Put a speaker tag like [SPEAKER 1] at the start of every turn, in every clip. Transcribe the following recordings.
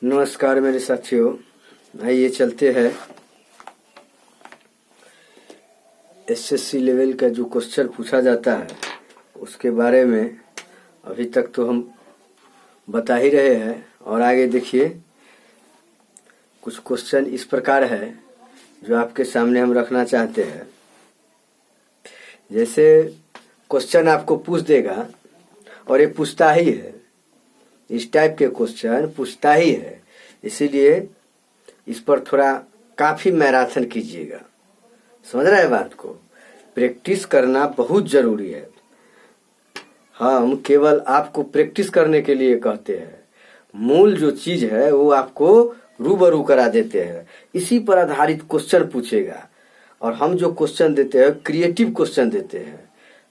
[SPEAKER 1] नमस्कार मेरे साथियों, आइए चलते हैं एसएससी लेवल का जो क्वेश्चन पूछा जाता है उसके बारे में। अभी तक तो हम बता ही रहे हैं और आगे देखिए कुछ क्वेश्चन इस प्रकार है जो आपके सामने हम रखना चाहते हैं। जैसे क्वेश्चन आपको पूछ देगा और ये पूछता ही है, इस टाइप के क्वेश्चन पूछता ही है, इसीलिए इस पर थोड़ा काफी मैराथन कीजिएगा। समझ रहे हैं बात को? प्रैक्टिस करना बहुत जरूरी है। हम केवल आपको प्रैक्टिस करने के लिए कहते हैं, मूल जो चीज है वो आपको रूबरू करा देते हैं। इसी पर आधारित क्वेश्चन पूछेगा और हम जो क्वेश्चन देते हैं क्रिएटिव क्वेश्चन देते हैं।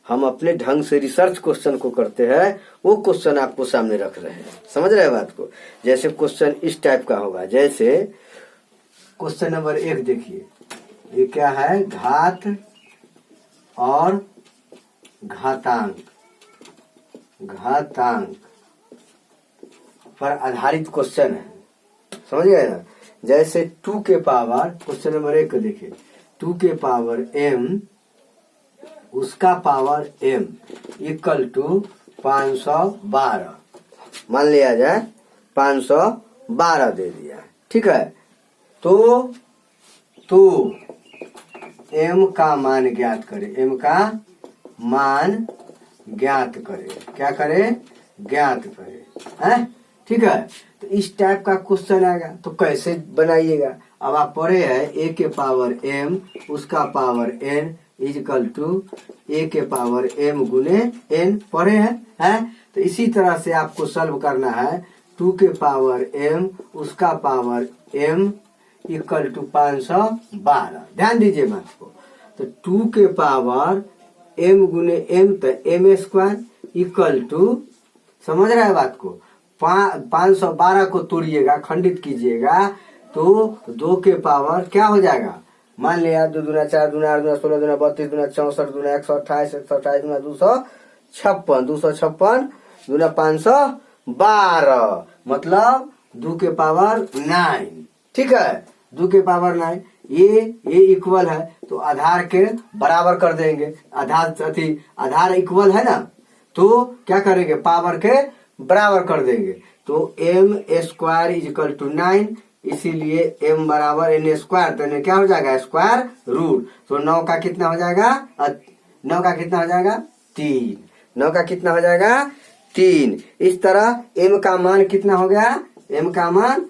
[SPEAKER 1] हम अपने ढंग से रिसर्च क्वेश्चन को करते हैं, वो क्वेश्चन आपको सामने रख रहे हैं। समझ रहे हैं बात को? जैसे क्वेश्चन इस टाइप का होगा, जैसे क्वेश्चन नंबर 1 देखिए, ये क्या है? घात और घातांक, घातांक पर आधारित क्वेश्चन है। समझ गए ना? जैसे 2 के पावर, क्वेश्चन नंबर 1 को देखिए, 2 के पावर m उसका पावर m इक्वल टू 512 मान लिया जाए, 512 दे दिया, ठीक है। तो m का मान ज्ञात करे, m का मान ज्ञात करे, क्या करे? ज्ञात करे, हैं? ठीक है। तो इस टाइप का क्वेश्चन आएगा तो कैसे बनाइएगा? अब आप पढ़े हैं a के पावर m उसका power n equal to a के पावर m गुने n, पढ़े हैं? तो इसी तरह से आपको सॉल्व करना है। 2 के पावर m उसका पावर m इक्वल टू 512। ध्यान दीजिए बात को। तो 2 के पावर m गुने m तो m स्क्वायर इक्वल टू, समझ रहे हैं बात को? 512 को तोड़िएगा, खंडित कीजिएगा तो 2 के पावर क्या हो जाएगा? मान लिया 2 दूना 4 दूना 8 दूना 16 दूना 32 दूना 64 दूना 128 128 दूना 256 256 दूना 512, मतलब 2 के पावर 9, ठीक है। 2 के पावर 9, ये इक्वल है तो आधार के बराबर कर देंगे। आधार इक्वल है ना, तो क्या करेंगे? पावर के बराबर कर देंगे। तो m स्क्वायर इक्वल टू 9, इसीलिए m बराबर n स्क्वायर, तो n क्या हो जाएगा? Square root. तो 9 का कितना हो जाएगा? 9 का कितना हो जाएगा? 3। 9 का कितना हो जाएगा? 3। इस तरह m का मान कितना हो गया? m का मान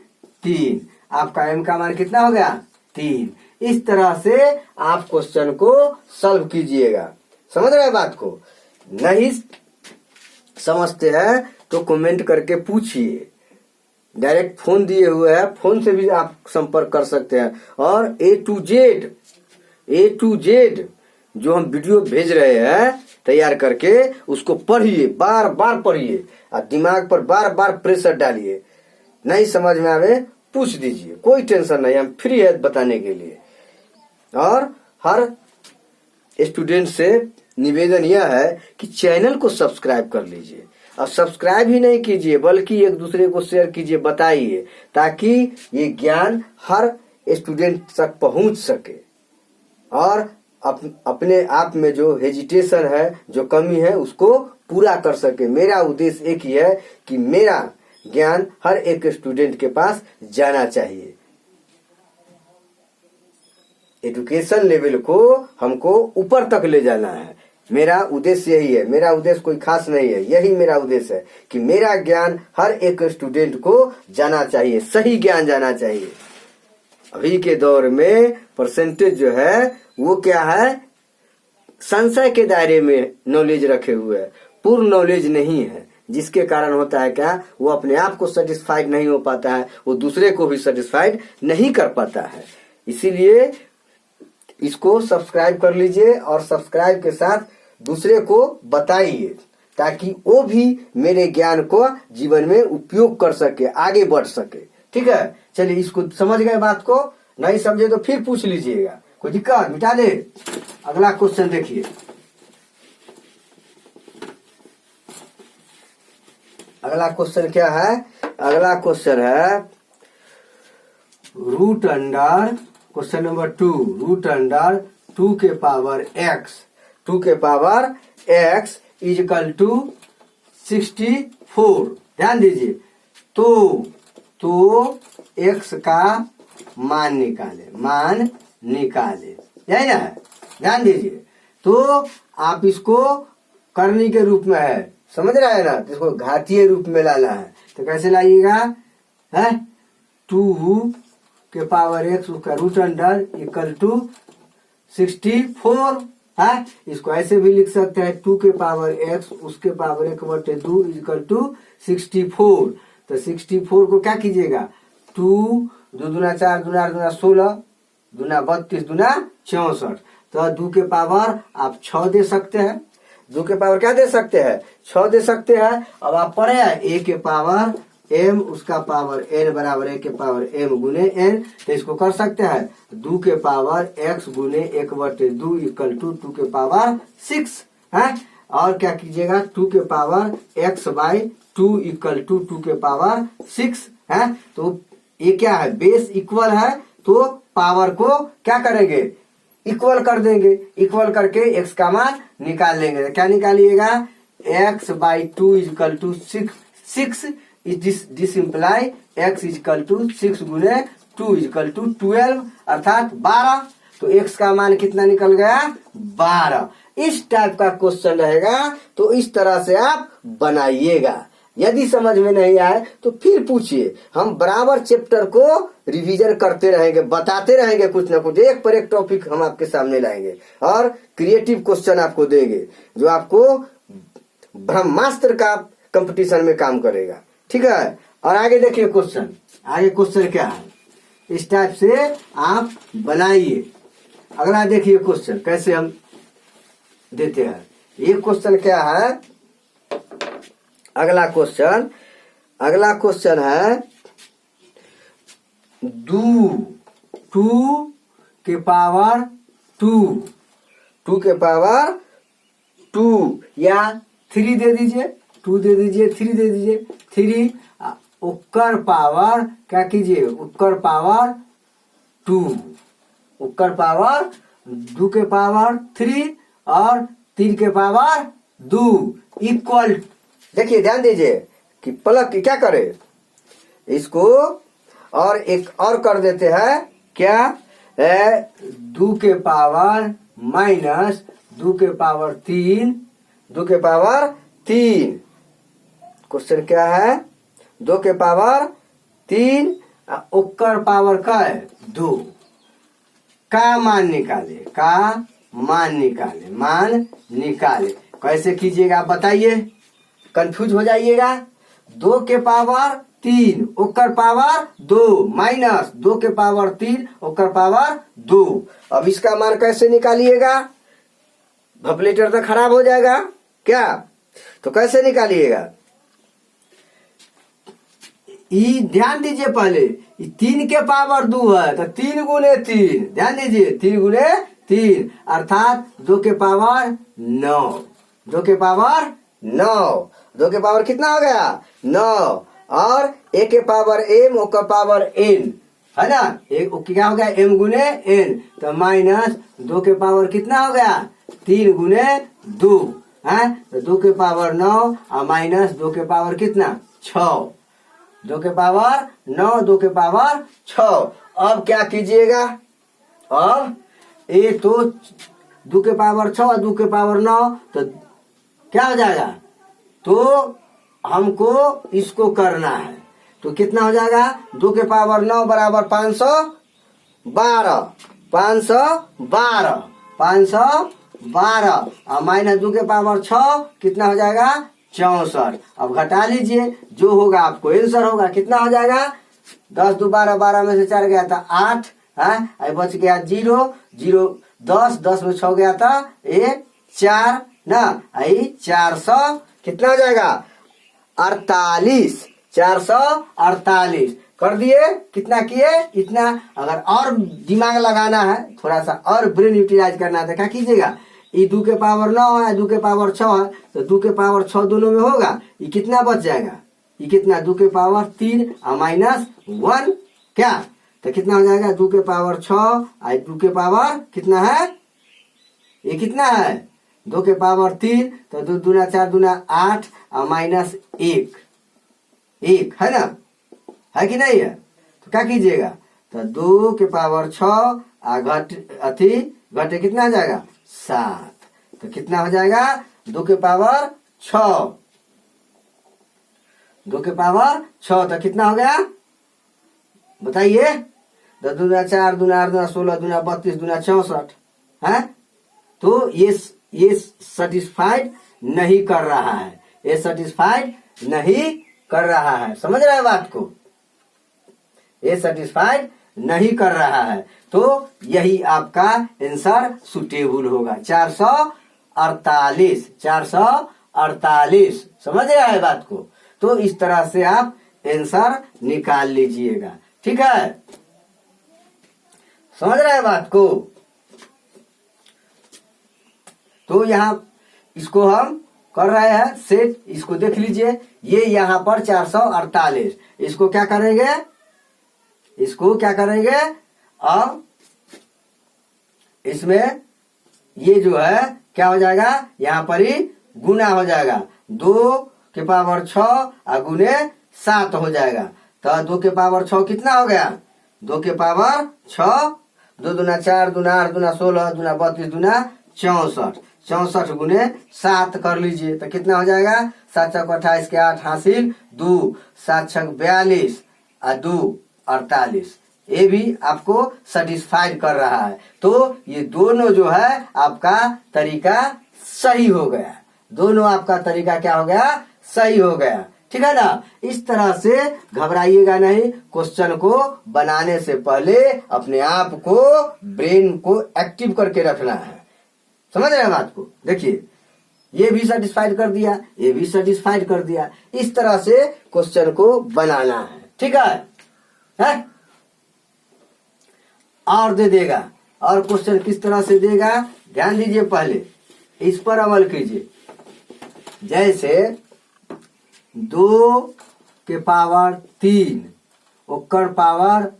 [SPEAKER 1] 3। आपका m का मान कितना हो गया? 3। इस तरह से आप क्वेश्चन को सॉल्व कीजिएगा। समझ रहे हैं बात को? नहीं समझते हैं तो कमेंट करके पूछिए। डायरेक्ट फोन दिए हुए हैं, फोन से भी आप संपर्क कर सकते हैं। और A to Z जो हम वीडियो भेज रहे हैं तैयार करके, उसको पढ़िए, बार बार पढ़िए और दिमाग पर बार बार प्रेशर डालिए। नहीं समझ में आवे पूछ दीजिए, कोई टेंशन नहीं, हम फ्री है बताने के लिए। और हर स्टूडेंट से निवेदन यह है कि चैनल को सब्सक्राइब कर लीजिए। और सब्सक्राइब ही नहीं कीजिए बल्कि एक दूसरे को शेयर कीजिए, बताइए, ताकि ये ज्ञान हर स्टूडेंट तक पहुंच सके और अपने आप में जो हेजिटेशन है, जो कमी है, उसको पूरा कर सके। मेरा उद्देश्य एक ही है कि मेरा ज्ञान हर एक स्टूडेंट के पास जाना चाहिए। एजुकेशन लेवल को हमको ऊपर तक ले जाना है। मेरा उद्देश्य यही है, मेरा उद्देश्य कोई खास नहीं है, यही मेरा उद्देश्य है कि मेरा ज्ञान हर एक स्टूडेंट को जाना चाहिए, सही ज्ञान जाना चाहिए। अभी के दौर में परसेंटेज जो है वो क्या है? संशय के दायरे में नॉलेज रखे हुए है, पूर्ण नॉलेज नहीं है, जिसके कारण होता है क्या? वो अपने आप को सेटिस्फाइड नहीं हो पाता है, वो दूसरे को भी सेटिस्फाइड नहीं कर पाता है। इसीलिए इसको सब्सक्राइब कर लीजिए और सब्सक्राइब के साथ दूसरे को बताइए, ताकि वो भी मेरे ज्ञान को जीवन में उपयोग कर सके, आगे बढ़ सके। ठीक है, चलिए इसको समझ गए बात को? नहीं समझे तो फिर पूछ लीजिएगा, कोई दिक्कत मिटा दे। अगला क्वेश्चन देखिए, अगला क्वेश्चन क्या है? अगला क्वेश्चन है root under question number 2 root under 2 के पावर x 2 के power x is equal to 64। ध्यान दीजिए तो x का मान निकाले यही ना है। ध्यान दीजिए तो आप इसको करनी के रूप में है, समझ रहा है ना, तो इसको घातीय रूप में लाना है। तो कैसे लाइएगा है 2 के पावर x उसका रूट अंडर इक्वल टू 64 है। इसको ऐसे भी लिख सकते हैं 2 के पावर x उसके पावर 1/2 इक्वल टू 64। तो 64 को क्या कीजिएगा 2 2 दूना 4 दूना 8 दूना 16 दूना 32 दूना 64। तो 2 के पावर आप 6 दे सकते हैं, 2 के पावर क्या दे सकते हैं 6 दे सकते हैं। अब आप पढ़े a के पावर m उसका पावर n बराबर a के पावर m गुने n। तो इसको कर सकते हैं 2 के पावर x गुने 1/2 इक्वल टू 2 के पावर 6 है। और क्या कीजिएगा 2 के power x by 2 equal to 2 के पावर 6 है। तो ये क्या है बेस इक्वल है तो पावर को क्या करेंगे इक्वल कर देंगे, इक्वल करके x का मान निकाल लेंगे। क्या निकालिएगा x by 2 equal to 6 this imply x equal to 6 गुने 2 इक्वल टू 12 अर्थात 12। तो x का मान कितना निकल गया 12। इस टाइप का क्वेश्चन रहेगा तो इस तरह से आप बनाइएगा। यदि समझ में नहीं आए तो फिर पूछिए, हम बराबर चैप्टर को रिवीजन करते रहेंगे, बताते रहेंगे कुछ ना कुछ, एक पर एक टॉपिक हम आपके सामने लाएंगे और क्रिएटिव क्वेश्चन आपको देंगे जो आपको ब्रह्मास्त्र का कंपटीशन में काम करेगा। ठीक है। और आगे देखिए क्वेश्चन, आगे क्वेश्चन क्या है इस टाइप से आप बनाइए। अगला देखिए क्वेश्चन कैसे हम देते हैं। ये क्वेश्चन क्या है अगला क्वेश्चन है 2 के पावर 2 के पावर 2 या 3 दे दीजिए 2 दे दीजिए 3 दे दीजिए 3 उत्तर पावर क्या कीजिए उत्तर पावर 2 उत्तर पावर 2 के पावर 3 और 3 के पावर 2 इक्वल। देखिए ध्यान दीजिए कि पलक क्या करे इसको और एक और कर देते हैं क्या 2 के पावर माइनस 2 के पावर 3 2 के पावर 3। क्वेश्चन क्या है 2 के पावर 3 उत्तर पावर का है 2 का मान निकाले कैसे कीजिएगा बताइए, कंफ्यूज हो जाइएगा। 2 के पावर 3 उत्तर पावर 2 माइनस 2 के पावर 3 उत्तर पावर 2। अब इसका मान कैसे निकालिएगा, कैलकुलेटर तो खराब हो जाएगा क्या, तो कैसे निकालिएगा ध्यान दीजिए पहले 3 के पावर 2 है तो 3 गुने 3, ध्यान दीजिए 3 गुने 3 अर्थात 2 के पावर 9 2 के पावर 9 2 के पावर कितना हो गया 9 और a के पावर m का पावर n है ना, एक क्या हो गया m गुने n तो माइनस 2 के पावर कितना हो गया 3 गुने 2 है तो 2 के पावर 9 और माइनस 2 के पावर कितना 6 2 के पावर 9 2 के पावर 6। अब क्या कीजिएगा अब ये तो 2 के पावर 6 2 के पावर 9 तो क्या हो जाएगा, तो हमको इसको करना है तो कितना हो जाएगा 2 के पावर 9 बराबर 512 और माइनस 2 के पावर 6 कितना हो जाएगा 64। अब घटा लीजिए जो होगा आपको आंसर होगा कितना हो जाएगा 10 2 12 12 में से 4 गया था 8 है बच गया 0 0 10 में 6 गया था 4 ना 400 कितना हो जाएगा 48 448 कर दिए कितना किए इतना। अगर और दिमाग लगाना है थोड़ा सा और ब्रेन यूटिलाइज करना है क्या कीजिएगा, ये 2 के पावर 9 है 2 के पावर 6 है तो 2 के पावर 6 दोनों में होगा, ये कितना बच जाएगा ये कितना 2 के पावर 3 और माइनस 1 क्या, तो तो कितना हो जाएगा 2 के पावर 6 और 2 के पावर कितना है, ये कितना है 2 के पावर 3, तो 2 दूना 4 दूना 8 और माइनस 1 है ना, है कि नहीं है। तो क्या कीजिएगा, तो 2 के पावर 6 और घटे कितना हो जाएगा 7, तो कितना हो जाएगा 2 के पावर 6, 2 के पावर 6, तो कितना हो गया बताइए। 2 दूना 4 दूना 8 दूना 16 दूना 32 दूना 64 है। तो ये सेटिस्फाइड नहीं कर रहा है, ये सेटिस्फाइड नहीं कर रहा है, समझ रहे हैं बात को, ये सेटिस्फाइड नहीं कर रहा है। तो यही आपका आंसर सुटेबल होगा 448, समझ रहे हैं बात को। तो इस तरह से आप आंसर निकाल लीजिएगा, ठीक है, समझ रहे हैं बात को। तो यहाँ इसको हम कर रहे हैं सेट, इसको देख लीजिए, ये यहाँ पर 448, इसको क्या करेंगे, अब इसमें ये जो है क्या हो जाएगा, यहाँ पर ही गुना हो जाएगा, 2 के पावर 6 और गुने 7 हो जाएगा। तो 2 के पावर 6 कितना हो गया, 2 के पावर 6, 2 दूना 4 दूना 8 दूना 16 दूना 32 दूना 64 गुने 7 कर लीजिए, तो कितना हो जाएगा 7 छक 28 के 8 हासिल 2, 7 छक 42 और 2 48, ये भी आपको सेटिस्फाइड कर रहा है। तो ये दोनों जो है आपका तरीका सही हो गया, दोनों आपका तरीका क्या हो गया, सही हो गया, ठीक है ना। इस तरह से घबराइएगा नहीं, क्वेश्चन को बनाने से पहले अपने आप को, ब्रेन को एक्टिव करके रखना है, समझ रहे हैं बात को। देखिए ये भी सेटिस्फाइड कर दिया, ये भी सेटिस्फाइड कर दिया, इस तरह से क्वेश्चन को बनाना है, ठीक है। और दे देगा, और क्वेश्चन किस तरह से देगा ध्यान दीजिए, पहले इस पर अमल कीजिए। जैसे 2 के पावर 3 ओकर पावर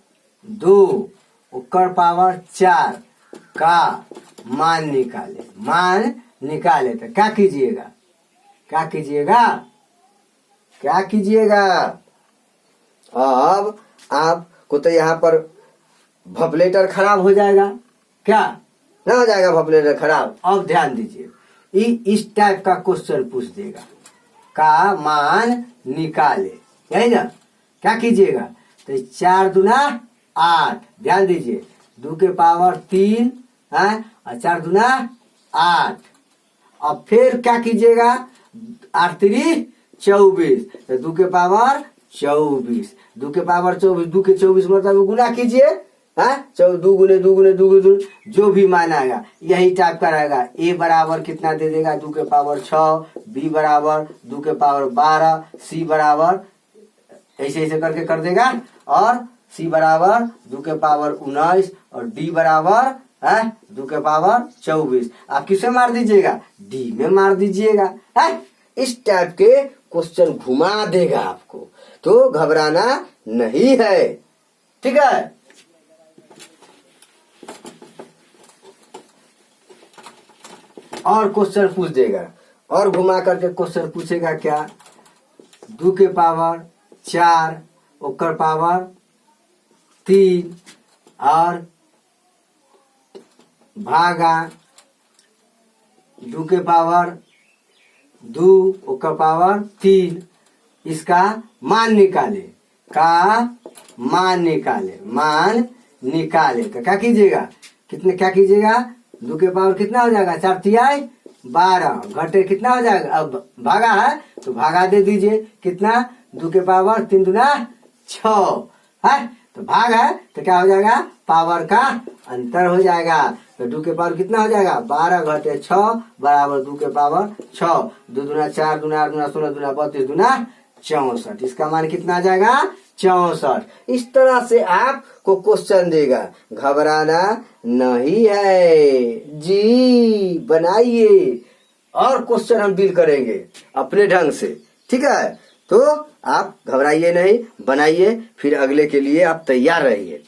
[SPEAKER 1] 2 ओकर पावर 4 का मान निकाले, तो क्या कीजिएगा, अब आपको तो यहाँ पर वैल्यूलेटर खराब हो जाएगा, क्या ना हो जाएगा वैल्यूलेटर खराब। अब ध्यान दीजिए, इस टाइप का क्वेश्चन पूछ देगा, का मान निकाले, यही ना, क्या कीजिएगा, तो 4 दूना 8, ध्यान दीजिए 2 के पावर 3 है और 4 दूना 8, अब फिर क्या कीजिएगा 8 3 24, तो 2 के पावर 24, 2 के पावर 24, 2 के 24 मतलब गुना कीजिए, 2 गुने 2 गुने 2 गुने जो भी मान आएगा यही टाइप का रहेगा। ए बराबर कितना दे देगा 2 के पावर 6, बी बराबर 2 के पावर 12, सी बराबर ऐसे करके कर देगा, और सी बराबर 2 के पावर 19 और डी बराबर 2 के पावर 24। आप किसे मार दीजिएगा, डी में मार दीजिएगा। इस टाइप के क्वेश्चन घुमा देगा आपको, तो घबराना नहीं है, ठीक है। और क्वेश्चन पूछ देगा, और घुमा करके क्वेश्चन पूछेगा क्या, 2 के पावर 4 ओकर पावर 3 और भागा 2 के पावर 2 ओकर पावर 3, इसका मान निकाले, तो क्या कीजिएगा, क्या कीजिएगा 2 के पावर कितना हो जाएगा 4 तिहाई 12, घटे कितना हो जाएगा, अब भागा है तो भागा दे दीजिए, कितना 2 के पावर 3 दूना 6 है, तो भाग है तो क्या हो जाएगा पावर का अंतर हो जाएगा, तो 2 के पावर कितना हो जाएगा 12 घटे 6 बराबर 2 के पावर 6, 2 दूना 4 दूना 8 दूना 16 दूना 32 दूना 64, इसका मान कितना आ जाएगा 64। इस तरह से आपको क्वेश्चन देगा, घबराना नहीं है जी, बनाइए और क्वेश्चन हम डील करेंगे अपने ढंग से, ठीक है। तो आप घबराइए नहीं, बनाइए, फिर अगले के लिए आप तैयार रहिए।